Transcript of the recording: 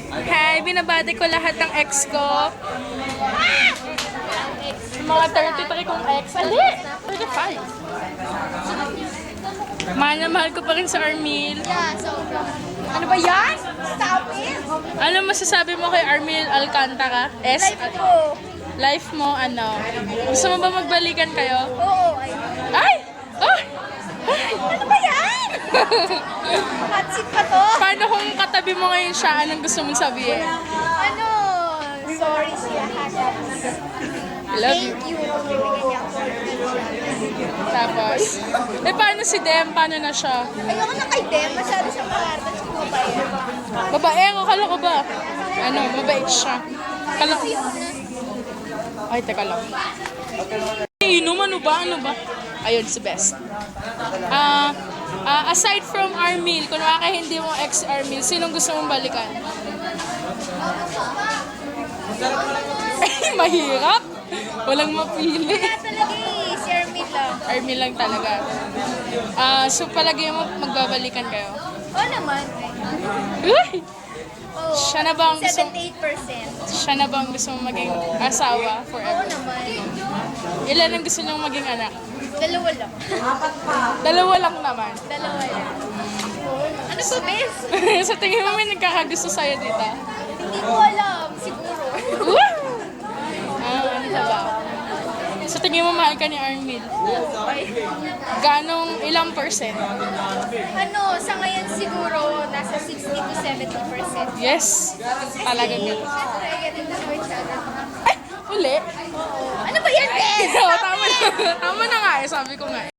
Hi, binabati ko lahat ng ex ko. Mga 33 kong ex. Ali! 35. Mahal na mahal ko pa rin sa Armil. Yeah, so, ano ba yan? Stop it! Ano masasabi mo kay Armil Alcantara? Life ko. Life mo, ano? Gusto mo ba magbalikan kayo? Oo, ay. Ay! Oh! Ano ba yan? Hot seat pa to? Paano kung katabi mo ngayon siya? Anong gusto mong sabihin? Ano? Sorry siya, hashtag. I love you. Thank you. Bibigyan niya ako. Tapos, paano si Dem? Paano na siya? Ayoko na kay Dem. Masyado siyang pangarap. At kumabay. Babae, akala ko ba? Ano, mabait siya. Kala Ay, teka lang. Inom, ano ba? Ano ba? Ayun, si Best. Aside from Armil, kung hindi mo ex-Armil, sinong gusto mong balikan? Ay, mahirap. Walang mapili. Kaya talaga eh. Si Armin lang. Armil lang talaga. So, palagi mo magbabalikan kayo? Oo naman. Uy! Oo. Siya na ba ang gusto, 78%. siya na ba ang gusto mong maging asawa Oo forever? naman. Ilan ang gusto niyong maging anak? Dalawa lang. Dalawa lang naman. Dalawa lang. Ano ba, Bes? Sa tingin mo may nagkakagusto sa'yo dito? Hindi ko alam. Siguro. Ano na ba? Sa tingin mo mahal ka ni Armil? Ganong ilang percent? Ano, sa ngayon siguro nasa 60 to 70%. Yes. Talaga ganun. Siyempre, ganun na po siya. Ay! Uli? Ano ba yan, Bes? Tama na. Tama na nga eh. Sabi ko nga eh.